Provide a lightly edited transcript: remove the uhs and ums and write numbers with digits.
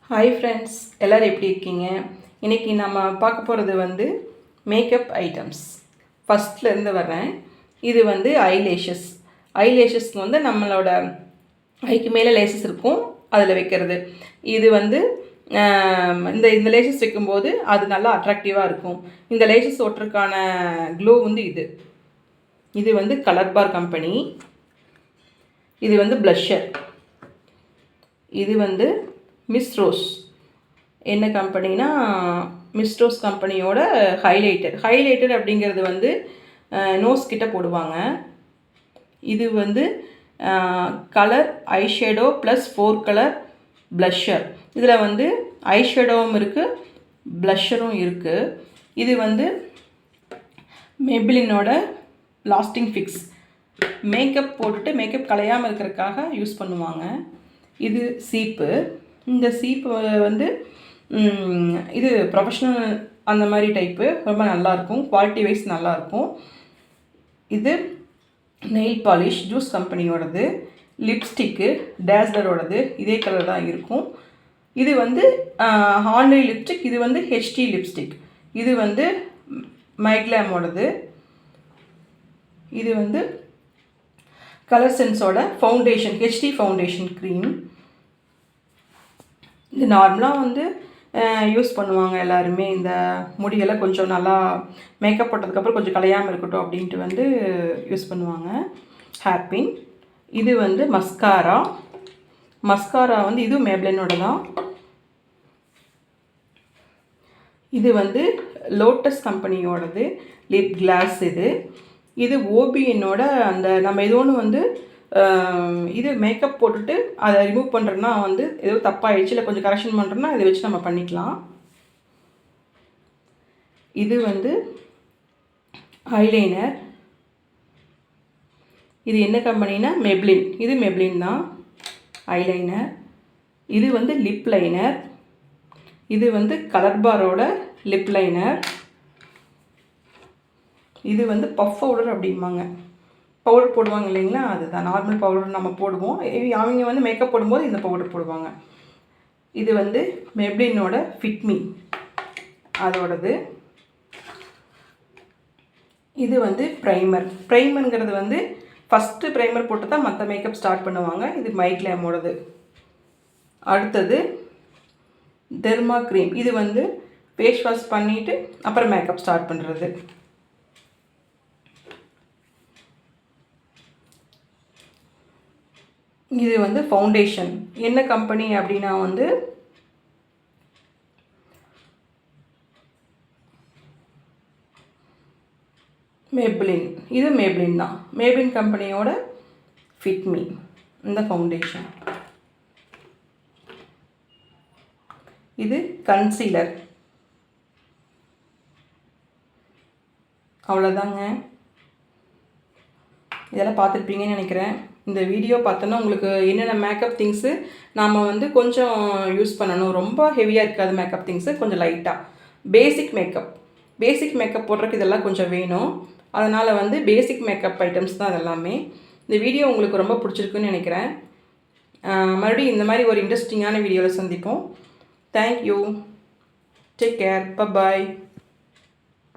Hi friends, எல்லோரும் எப்படி இருக்கீங்க? இன்றைக்கி நம்ம பார்க்க போகிறது வந்து மேக்கப் ஐட்டம்ஸ். ஃபஸ்ட்லேருந்து வர்றேன். இது வந்து ஐலேஷஸ்க்கு வந்து நம்மளோட ஐக்கு மேலே லேசஸ் இருக்கும், அதில் வைக்கிறது. இது வந்து இந்த லேசஸ் வைக்கும்போது அது நல்லா அட்ராக்டிவாக இருக்கும். இந்த லேசஸ் ஒட்டுறதுக்கான க்ளோ வந்து இது வந்து கலர் பார் கம்பெனி. இது வந்து ப்ளஷர். இது வந்து மிஸ் ரோஸ். என்ன கம்பெனினா மிஸ் ரோஸ் கம்பெனியோட ஹைலைட்டர் அப்படிங்கிறது வந்து நோஸ் கிட்ட போடுவாங்க. இது வந்து colour eyeshadow plus 4 colour pleasure. இதில் வந்து ஐஷேடோவும் இருக்குது, ப்ளஷரும் இருக்குது. இது வந்து மேபிளினோட லாஸ்டிங் ஃபிக்ஸ். மேக்கப் போட்டுட்டு மேக்கப் கலையாமல் இருக்கிறதுக்காக யூஸ் பண்ணுவாங்க. இது சீப்பு. இந்த சீப்பு வந்து இது ப்ரொஃபஷ்னல் அந்த மாதிரி டைப்பு, ரொம்ப நல்லாயிருக்கும், குவாலிட்டி வைஸ் நல்லாயிருக்கும். இது நெயில் பாலிஷ் ஜூஸ் கம்பெனியோடது. லிப்ஸ்டிக்கு டேஸ்லரோடது, இதே கலர் தான் இருக்கும். இது வந்து ஹார்ட்லி லிப்ஸ்டிக். இது வந்து ஹெச்டி லிப்ஸ்டிக். இது வந்து மைக்லாமோடது. இது வந்து கலர் சென்ஸோட ஃபவுண்டேஷன், ஹெச்டி ஃபவுண்டேஷன் க்ரீம். இது நார்மலாக வந்து யூஸ் பண்ணுவாங்க எல்லாருமே. இந்த முடியெல்லாம் கொஞ்சம் நல்லா மேக்கப் போட்டதுக்கப்புறம் கொஞ்சம் கலையாமல் இருக்கட்டும் அப்படின்ட்டு வந்து யூஸ் பண்ணுவாங்க. ஹேர்பின். இது வந்து மஸ்காரா வந்து இதுவும் மேப்ளினோட தான். இது வந்து லோட்டஸ் கம்பெனியோடது லிப் கிளாஸ். இது ஓபிஎன்னோட அந்த நம்ம ஏதோ ஒன்று வந்து இது மேக்கப் போட்டுட்டு அதை ரிமூவ் பண்ணுறோன்னா வந்து ஏதோ தப்பாகிடுச்சு இல்லை கொஞ்சம் கரெக்ஷன் பண்ணுறோன்னா இதை வச்சு நம்ம பண்ணிக்கலாம். இது வந்து ஐலைனர். இது என்ன கம்பெனினா மெப்ளின். இது மெப்ளின் தான் ஐலைனர். இது வந்து லிப் லைனர். இது வந்து கலர் பாரோட லிப் லைனர். இது வந்து பஃப் பவுடர் அப்படிம்பாங்க. பவுடர் போடுவாங்க இல்லைங்களா, அதுதான் நார்மல் பவுடர் நம்ம போடுவோம். அவங்க வந்து மேக்கப் போடும்போது இந்த பவுடர் போடுவாங்க. இது வந்து மெப்ளினோட ஃபிட்மி அதோடது. இது வந்து ப்ரைமருங்கிறது வந்து ஃபஸ்ட்டு ப்ரைமர் போட்டு தான் மற்ற மேக்கப் ஸ்டார்ட் பண்ணுவாங்க. இது மைக்லாமோடது. அடுத்தது டெர்மா க்ரீம். இது வந்து ஃபேஸ் வாஷ் பண்ணிவிட்டு அப்புறம் மேக்கப் ஸ்டார்ட் பண்ணுறது. இது வந்து ஃபவுண்டேஷன். என்ன கம்பெனி அப்படின்னா வந்து மேப்ளின். இது மேப்ளின் தான். மேப்ளின் கம்பெனியோட ஃபிட்மி இந்த ஃபவுண்டேஷன். இது கன்சீலர். அவ்வளோதாங்க. இதெல்லாம் பார்த்துருப்பீங்கன்னு நினைக்கிறேன். இந்த வீடியோ பார்த்தோன்னா உங்களுக்கு என்னென்ன மேக்கப் திங்ஸு நாம் வந்து கொஞ்சம் யூஸ் பண்ணணும். ரொம்ப ஹெவியாக இருக்காது மேக்கப் திங்ஸு, கொஞ்சம் லைட்டாக பேசிக் மேக்கப் போடுறதுக்கு இதெல்லாம் கொஞ்சம் வேணும். அதனால் வந்து பேசிக் மேக்கப் ஐட்டம்ஸ் தான் அதெல்லாமே. இந்த வீடியோ உங்களுக்கு ரொம்ப பிடிச்சிருக்குன்னு நினைக்கிறேன். மறுபடியும் இந்த மாதிரி ஒரு இன்ட்ரெஸ்டிங்கான வீடியோவில் சந்திப்போம். தேங்க்யூ. Take care. பை.